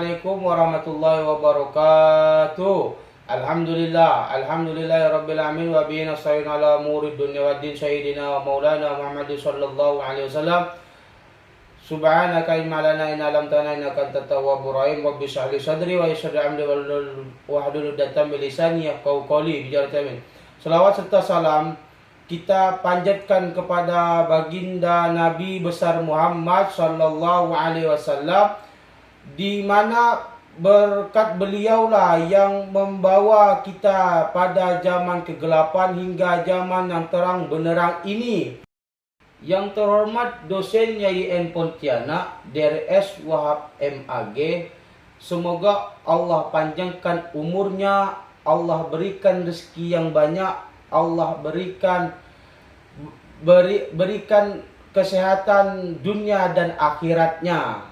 Assalamualaikum warahmatullahi wabarakatuh. Alhamdulillahi rabbil alamin wa bihi nasta'in ala umuri dunya waddin sayyidina wa maulana Muhammad sallallahu alaihi wasallam. Subhanaka ilma lana illa 'allamtana innaka antat tawwabur rahim. Rabbi shrah li sadri wa yassir li amri wahlul 'uqdatam min lisani yafqahu qawli. Bijaratin. Selawat serta salam kita panjatkan kepada baginda Nabi besar Muhammad sallallahu alaihi wasallam, di mana berkat beliaulah yang membawa kita pada zaman kegelapan hingga zaman yang terang benderang ini. Yang terhormat dosen YIN Pontianak DRS Wahab MAG, semoga Allah panjangkan umurnya, Allah berikan rezeki yang banyak, Allah berikan kesehatan dunia dan akhiratnya.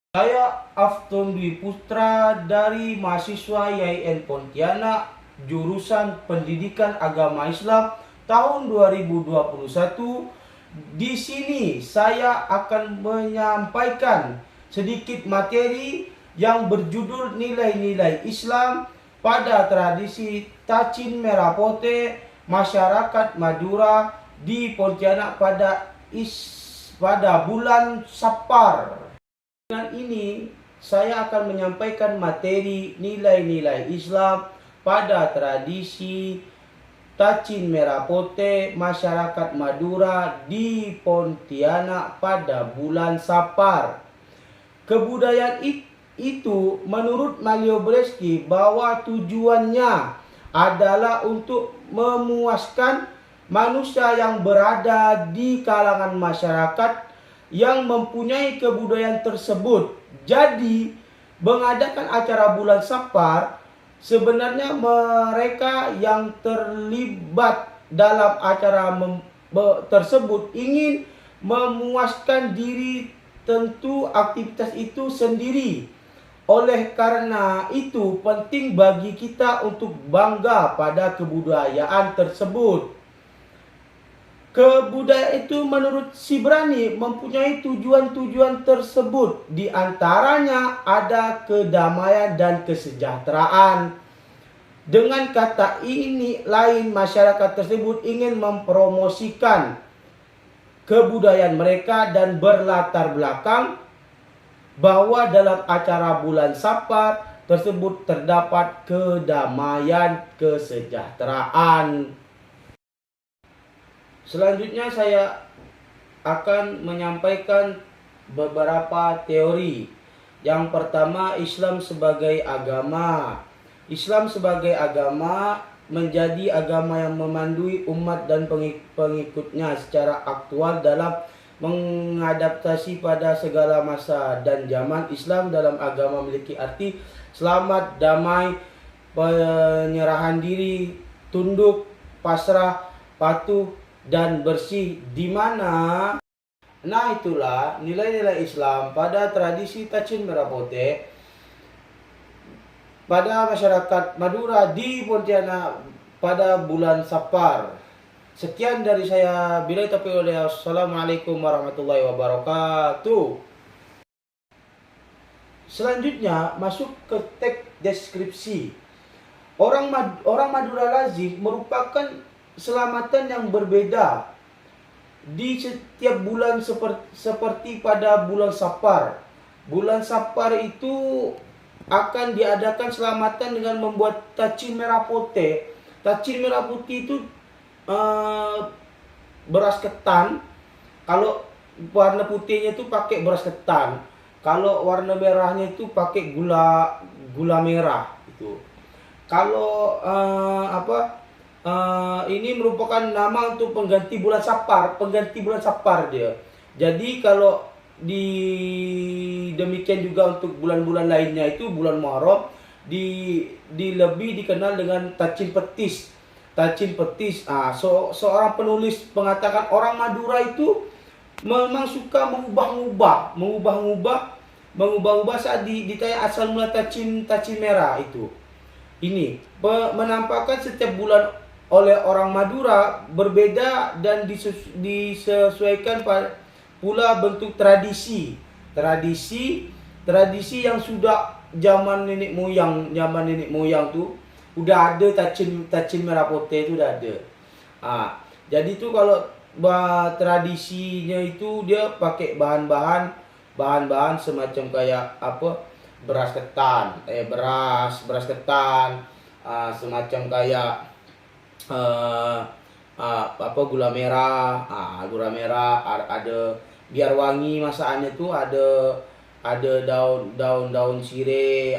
Saya Aftun Dwi Putra dari mahasiswa YIN Pontianak, jurusan Pendidikan Agama Islam tahun 2021. Di sini saya akan menyampaikan sedikit materi yang berjudul nilai-nilai Islam pada tradisi Tacin Merah Putih masyarakat Madura di Pontianak pada bulan Sapar. Dengan ini saya akan menyampaikan materi nilai-nilai Islam pada tradisi Tacin Merah Putih masyarakat Madura di Pontianak pada bulan Sapar. Kebudayaan itu menurut Mario Bresci bahwa tujuannya adalah untuk memuaskan manusia yang berada di kalangan masyarakat yang mempunyai kebudayaan tersebut. Jadi mengadakan acara bulan Sapar, sebenarnya mereka yang terlibat dalam acara tersebut ingin memuaskan diri, tentu aktivitas itu sendiri. Oleh karena itu penting bagi kita untuk bangga pada kebudayaan tersebut. Kebudayaan itu menurut Sibrani mempunyai tujuan-tujuan tersebut. Di antaranya ada kedamaian dan kesejahteraan. Dengan kata ini lain, masyarakat tersebut ingin mempromosikan kebudayaan mereka dan berlatar belakang bahwa dalam acara bulan Sapar tersebut terdapat kedamaian, kesejahteraan. Selanjutnya saya akan menyampaikan beberapa teori. Yang pertama, Islam sebagai agama. Islam sebagai agama menjadi agama yang memandui umat dan pengikutnya secara aktual dalam mengadaptasi pada segala masa dan zaman. Islam dalam agama memiliki arti selamat, damai, penyerahan diri, tunduk, pasrah, patuh, dan bersih, di mana itulah nilai-nilai Islam pada tradisi Tacin Merah Putih pada masyarakat Madura di Pontianak pada bulan Sapar. Sekian dari saya. Billahi taufiq wal hidayah. Assalamualaikum warahmatullahi wabarakatuh. Selanjutnya masuk ke teks deskripsi. Orang Madura lazim merupakan selamatan yang berbeda di setiap bulan seperti pada bulan Sapar. Bulan Sapar itu akan diadakan selamatan dengan membuat Tacin Merah Putih. Tacin Merah Putih itu beras ketan. Kalau warna putihnya itu pakai beras ketan. Kalau warna merahnya itu pakai gula merah itu. Kalau ini merupakan nama untuk pengganti bulan Sapar dia. Jadi kalau demikian juga untuk bulan-bulan lainnya, itu bulan Muharram lebih dikenal dengan Tacin Petis. Seorang penulis mengatakan orang Madura itu memang suka mengubah saat ditanya asal mula Tacin Merah itu. Ini menampakkan setiap bulan oleh orang Madura berbeda dan disesuaikan pula bentuk tradisi yang sudah zaman nenek moyang tuh udah ada tacin merah putih itu udah ada. Jadi tuh kalau tradisinya itu dia pakai bahan-bahan semacam kayak apa, beras ketan, semacam kayak apa, gula merah ada biar wangi masakannya tuh ada daun sirih.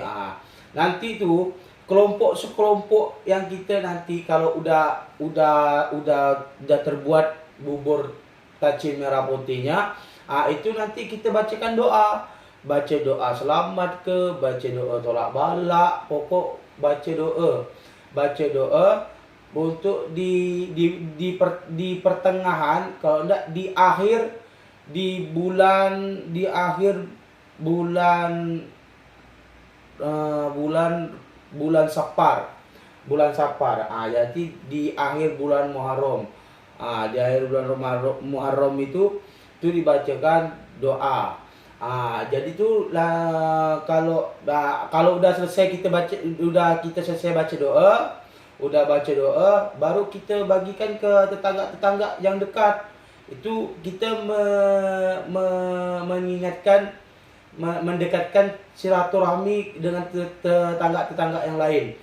Nanti tuh sekelompok yang kita nanti kalau udah terbuat bubur tacin merah putihnya, itu nanti kita bacakan doa. Baca doa selamat baca doa tolak balak, pokok baca doa untuk di pertengahan, kalau enggak di akhir bulan Safar. Jadi di akhir bulan Muharram. Di akhir bulan Muharram itu dibacakan doa. Jadi tuh kalau udah selesai kita baca doa, baru kita bagikan ke tetangga-tetangga yang dekat. Itu kita mendekatkan silaturahmi dengan tetangga-tetangga yang lain.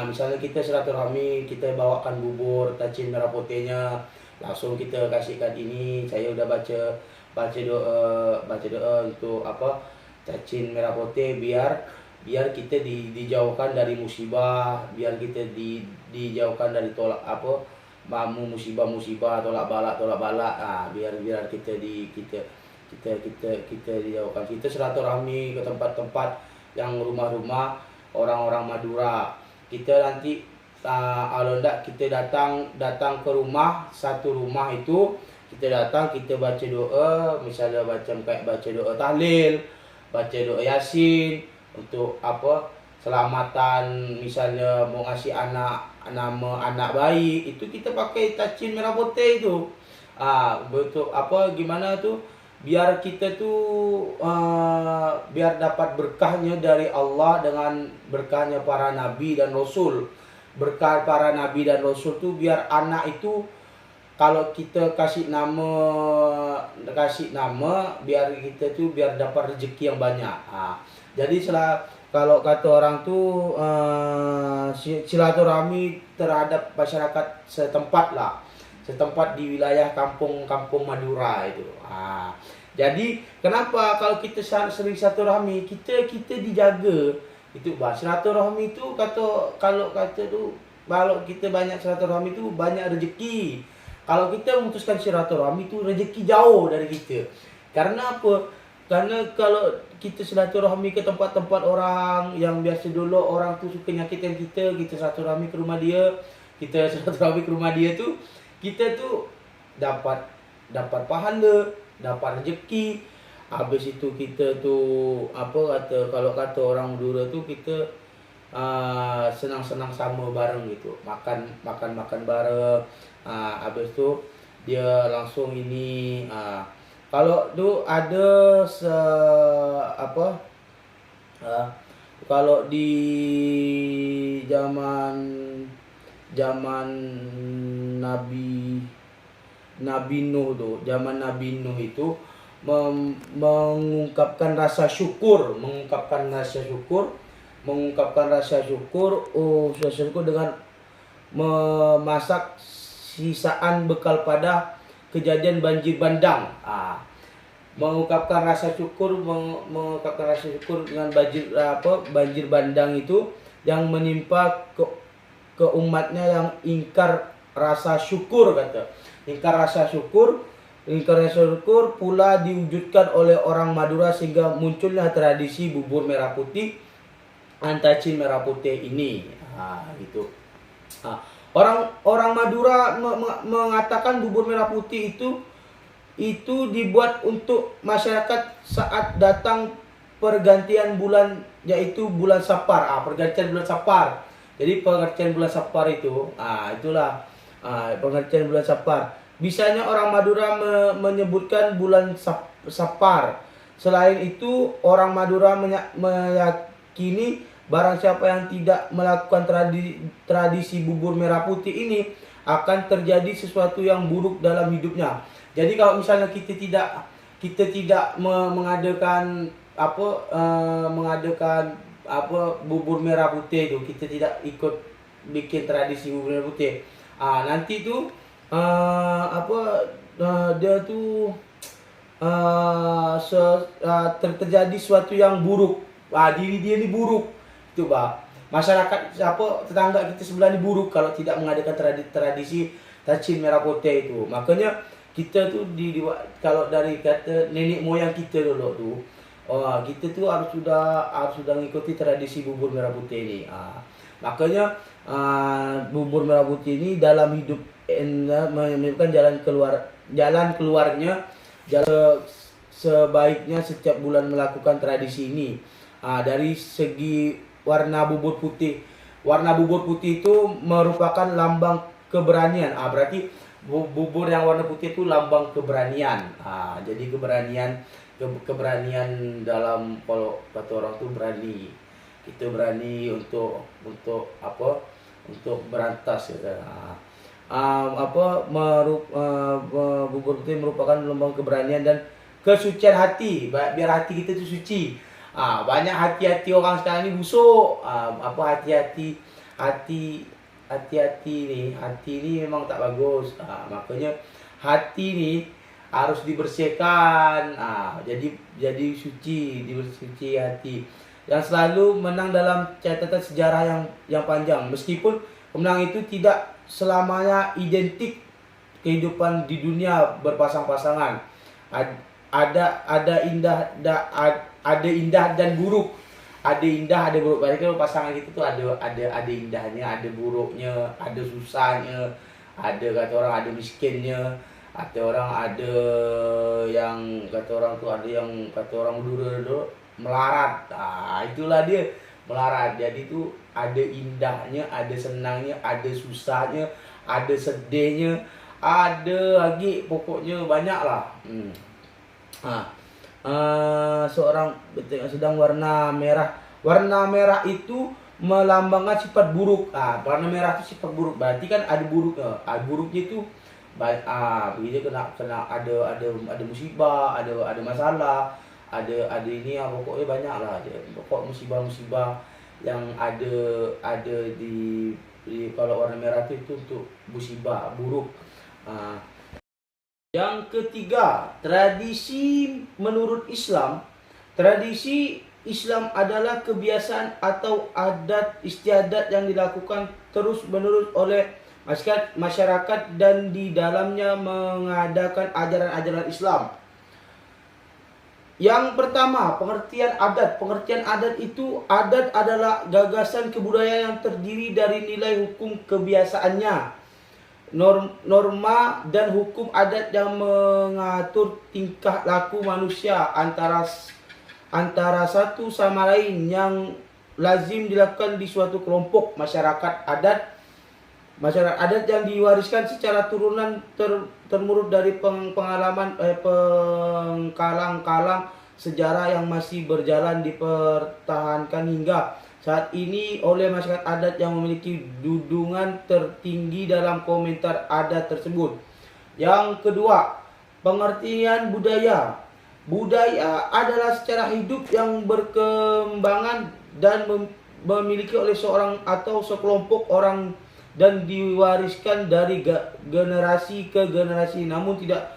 Misalnya kita silaturahmi, kita bawakan bubur tacin merah putihnya, langsung kita kasihkan ini, saya udah baca doa untuk apa, tacin merah putih, biar kita dijauhkan dari musibah, biar kita dijauhkan dari tolak apa, musibah, tolak balak. Biar kita dijauhkan. Kita silaturahmi ke tempat-tempat yang rumah-rumah orang-orang Madura. Kita nanti kalau enggak kita datang ke rumah, satu rumah itu kita datang, kita baca doa, misalnya baca doa tahlil, baca doa yasin untuk apa, selamatan, misalnya mau ngasih nama anak bayi, itu kita pakai tacin merah putih itu. Bentuk apa, gimana tuh, biar kita tuh biar dapat berkahnya dari Allah dengan berkahnya para nabi dan rasul. Berkah para nabi dan rasul tuh biar anak itu kalau kita kasih nama, biar kita tuh biar dapat rezeki yang banyak. Jadi kalau kata orang tuh silaturahmi terhadap masyarakat setempat di wilayah kampung Madura itu. Jadi kenapa kalau kita sering silaturahmi, kita dijaga itu, silaturahmi itu kalau kita banyak silaturahmi itu banyak rezeki. Kalau kita memutuskan silaturahmi itu rezeki jauh dari kita. Karena apa? Karena kalau kita silaturahmi ke tempat-tempat orang yang biasa dulu orang tuh suka nyakitin kita silaturahmi ke rumah dia, tuh kita tuh dapat pahala, dapat rezeki. Habis itu kita tuh kalau kata orang Madura tuh kita senang-senang sama bareng gitu, makan bareng. Habis itu dia langsung ini, kalau tuh ada kalau di zaman Nabi Nuh itu mengungkapkan rasa syukur dengan memasak sisaan bekal pada kejadian banjir bandang. Mengungkapkan rasa syukur dengan banjir bandang itu yang menimpa ke umatnya yang ingkar rasa syukur, ingkar rasa syukur pula diwujudkan oleh orang Madura sehingga munculnya tradisi bubur merah putih, tacin merah putih ini. Gitu. Orang Madura mengatakan bubur merah putih itu dibuat untuk masyarakat saat datang pergantian bulan, yaitu bulan Safar. Pergantian bulan Safar. Jadi pengertian bulan Safar itu, itulah pengertian bulan Safar. Bisanya orang Madura menyebutkan bulan Safar Selain itu, orang Madura meyakini barang siapa yang tidak melakukan tradisi bubur merah putih ini akan terjadi sesuatu yang buruk dalam hidupnya. Jadi kalau misalnya kita tidak mengadakan bubur merah putih itu, kita tidak ikut bikin tradisi bubur merah putih. Nanti tuh dia tuh terjadi sesuatu yang buruk. Diri dia ini buruk. Itu, Pak. Masyarakat tetangga kita sebelah ini buruk kalau tidak mengadakan tradisi tacin merah putih itu. Makanya kita tuh kalau dari kata nenek moyang kita dulu tuh, kita tuh harus sudah mengikuti tradisi bubur merah putih ini. Makanya bubur merah putih ini dalam hidup menyebabkan jalan keluarnya sebaiknya setiap bulan melakukan tradisi ini. Dari segi warna bubur putih itu merupakan lambang keberanian. Berarti bubur yang warna putih itu lambang keberanian. Jadi keberanian dalam, kalau kata orang tuh berani. Kita berani untuk berantas gitu. Bubur putih merupakan lambang keberanian dan kesucian hati, biar hati kita itu suci. Banyak hati-hati orang sekarang ini busuk. Hati-hati nih, hati ini memang tak bagus. Makanya hati ini harus dibersihkan. Jadi dibersuci hati. Yang selalu menang dalam catatan sejarah yang panjang. Meskipun kemenangan itu tidak selamanya identik kehidupan di dunia berpasang-pasangan. Ada indah dan buruk. Ada indah, ada buruk. Berarti kalau pasangan gitu tuh ada indahnya, ada buruknya, ada susahnya, ada kata orang ada miskinnya, kata orang ada yang kata orang dulu melarat. Itulah dia melarat. Jadi itu ada indahnya, ada senangnya, ada susahnya, ada sedihnya, ada lagi pokoknya banyak lah. Seorang sedang warna merah. Warna merah itu melambangkan sifat buruk. Warna merah itu sifat buruk. Berarti kan ada buruknya. Buruknya itu begitu kena ada musibah, ada masalah, ada ini pokoknya banyak lah. Pokok musibah yang ada di kalau warna merah itu untuk musibah buruk. Yang ketiga, tradisi menurut Islam. Tradisi Islam adalah kebiasaan atau adat istiadat yang dilakukan terus-menerus oleh masyarakat dan di dalamnya mengadakan ajaran-ajaran Islam. Yang pertama, pengertian adat. Pengertian adat itu, adat adalah gagasan kebudayaan yang terdiri dari nilai hukum kebiasaannya, norma dan hukum adat yang mengatur tingkah laku manusia antara satu sama lain yang lazim dilakukan di suatu kelompok masyarakat adat yang diwariskan secara turunan temurun dari pengkalang-kalang sejarah yang masih berjalan dipertahankan hingga saat ini oleh masyarakat adat yang memiliki dudukan tertinggi dalam komentar adat tersebut. Yang kedua, pengertian budaya. Budaya adalah secara hidup yang berkembangan dan memiliki oleh seorang atau sekelompok orang dan diwariskan dari generasi ke generasi namun tidak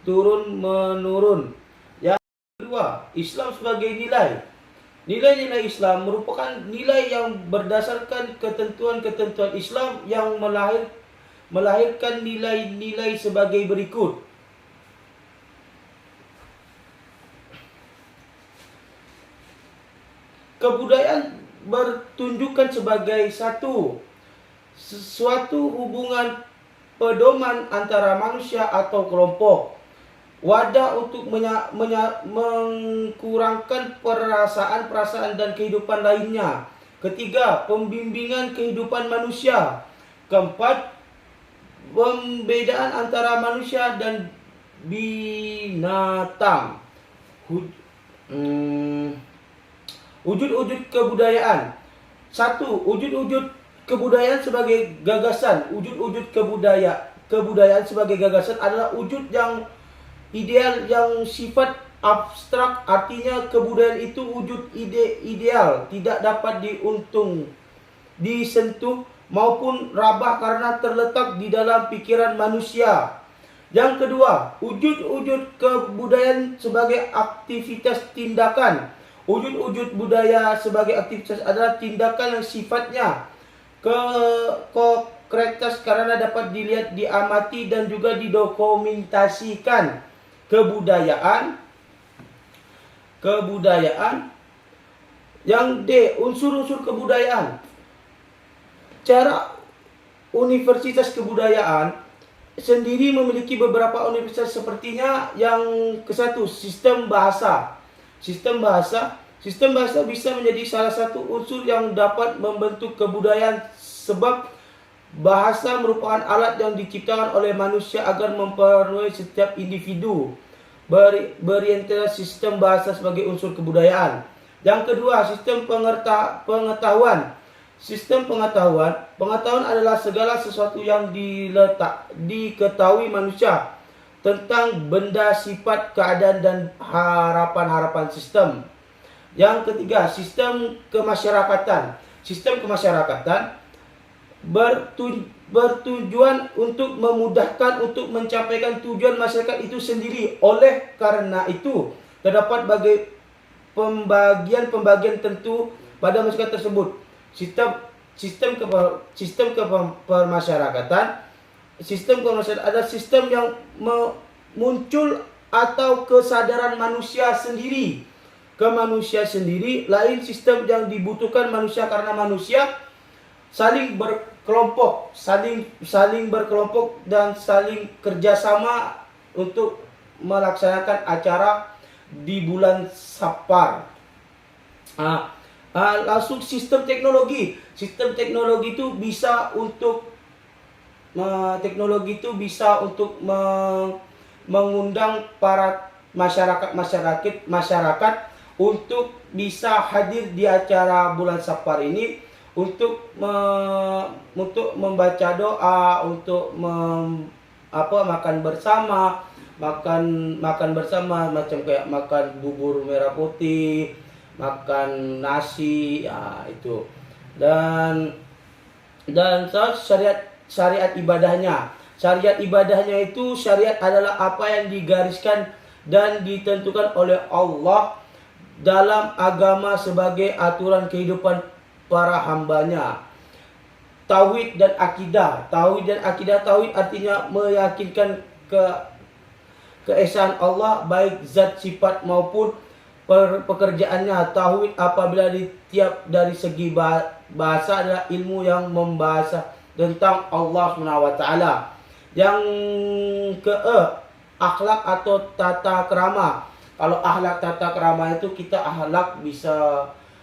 turun-menurun. Yang kedua, Islam sebagai nilai. Nilai-nilai Islam merupakan nilai yang berdasarkan ketentuan-ketentuan Islam yang melahirkan nilai-nilai sebagai berikut. Kebudayaan bertunjukkan sebagai suatu hubungan pedoman antara manusia atau kelompok. Wadah untuk mengkurangkan perasaan-perasaan dan kehidupan lainnya. Ketiga, pembimbingan kehidupan manusia. Keempat, pembedaan antara manusia dan binatang. Hmm, Wujud-wujud kebudayaan. Satu, wujud-wujud kebudayaan sebagai gagasan. Wujud-wujud kebudayaan sebagai gagasan adalah wujud yang ideal, yang sifat abstrak. Artinya kebudayaan itu wujud ideal, tidak dapat disentuh maupun rabah karena terletak di dalam pikiran manusia. Yang kedua, wujud-wujud kebudayaan sebagai aktivitas tindakan. Wujud-wujud budaya sebagai aktivitas adalah tindakan yang sifatnya konkretas karena dapat dilihat, diamati, dan juga didokumentasikan. Kebudayaan. Yang D, unsur-unsur kebudayaan. Cara universitas kebudayaan sendiri memiliki beberapa universitas, sepertinya yang ke-1, sistem bahasa. Sistem bahasa bisa menjadi salah satu unsur yang dapat membentuk kebudayaan, sebab bahasa merupakan alat yang diciptakan oleh manusia agar memperoleh setiap individu. Berorientasi sistem bahasa sebagai unsur kebudayaan. Yang kedua, sistem pengetahuan. Sistem pengetahuan adalah segala sesuatu yang diketahui manusia tentang benda, sifat, keadaan, dan harapan-harapan sistem. Yang ketiga, sistem kemasyarakatan. Sistem kemasyarakatan bertujuan untuk memudahkan untuk mencapaikan tujuan masyarakat itu sendiri. Oleh karena itu, terdapat pembagian tentu pada masyarakat tersebut. Sistem kemasyarakatan adalah sistem yang muncul atau kesadaran manusia sendiri ke manusia sendiri. Lain sistem yang dibutuhkan manusia karena manusia saling berkelompok dan saling kerjasama untuk melaksanakan acara di bulan Safar. Langsung sistem teknologi. Sistem teknologi itu bisa untuk mengundang para masyarakat untuk bisa hadir di acara bulan Safar ini untuk membaca doa, untuk makan bersama macam kayak makan bubur merah putih, makan nasi, itu. Dan syariat ibadahnya. Syariat ibadahnya itu, syariat adalah apa yang digariskan dan ditentukan oleh Allah dalam agama sebagai aturan kehidupan para hambanya. Tauhid dan akidah. Tauhid artinya meyakinkan keesaan Allah, baik zat, sifat maupun pekerjaannya. Tauhid apabila dari segi bahasa adalah ilmu yang membahas tentang Allah SWT. Yang akhlak atau tata krama. Kalau akhlak tata krama itu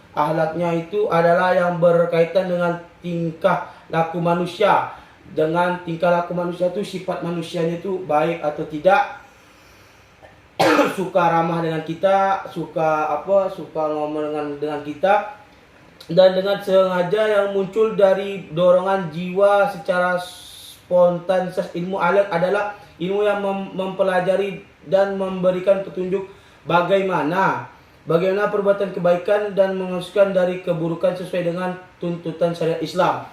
akhlaknya itu adalah yang berkaitan dengan tingkah laku manusia. Dengan tingkah laku manusia itu, sifat manusianya itu baik atau tidak, suka ramah dengan kita, suka ngomong dengan kita, dan dengan sengaja yang muncul dari dorongan jiwa secara spontan. Ilmu akhlak adalah ilmu yang mempelajari dan memberikan petunjuk bagaimana perbuatan kebaikan dan menguskan dari keburukan sesuai dengan tuntutan syariat Islam.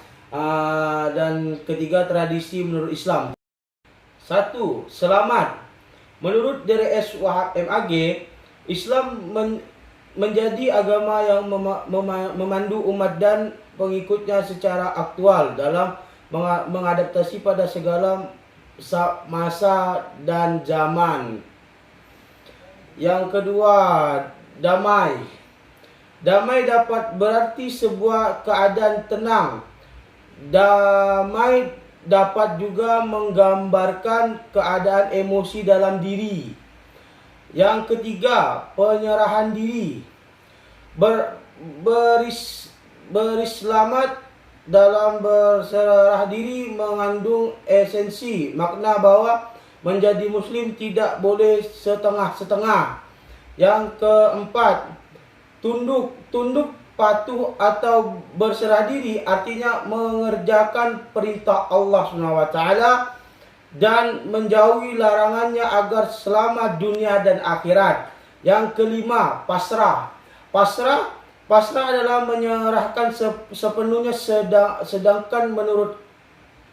Dan ketiga, tradisi menurut Islam. 1. Selamat. Menurut DRS Wahab MAG, Islam menjadi agama yang memandu umat dan pengikutnya secara aktual dalam mengadaptasi pada segala masa dan zaman. Yang kedua, damai. Damai dapat berarti sebuah keadaan tenang. Damai dapat juga menggambarkan keadaan emosi dalam diri. Yang ketiga, penyerahan diri. Berislamat dalam berserah diri mengandung esensi makna bahwa menjadi muslim tidak boleh setengah-setengah. Yang keempat, tunduk patuh atau berserah diri, artinya mengerjakan perintah Allah SWT dan menjauhi larangannya agar selamat dunia dan akhirat. Yang kelima, pasrah. Pasrah adalah menyerahkan sepenuhnya, sedangkan menurut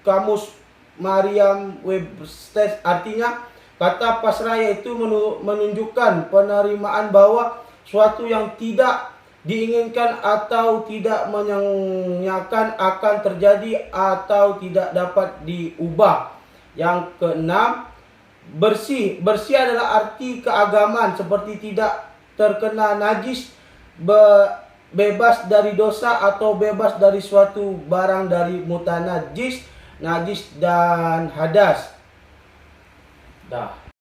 kamus Merriam-Webster artinya kata pasrah yaitu menunjukkan penerimaan bahwa suatu yang tidak diinginkan atau tidak menyenangkan akan terjadi atau tidak dapat diubah. Yang keenam, bersih adalah arti keagamaan seperti tidak terkena najis, bebas dari dosa atau bebas dari suatu barang dari mutanajis, najis dan hadas. Dah.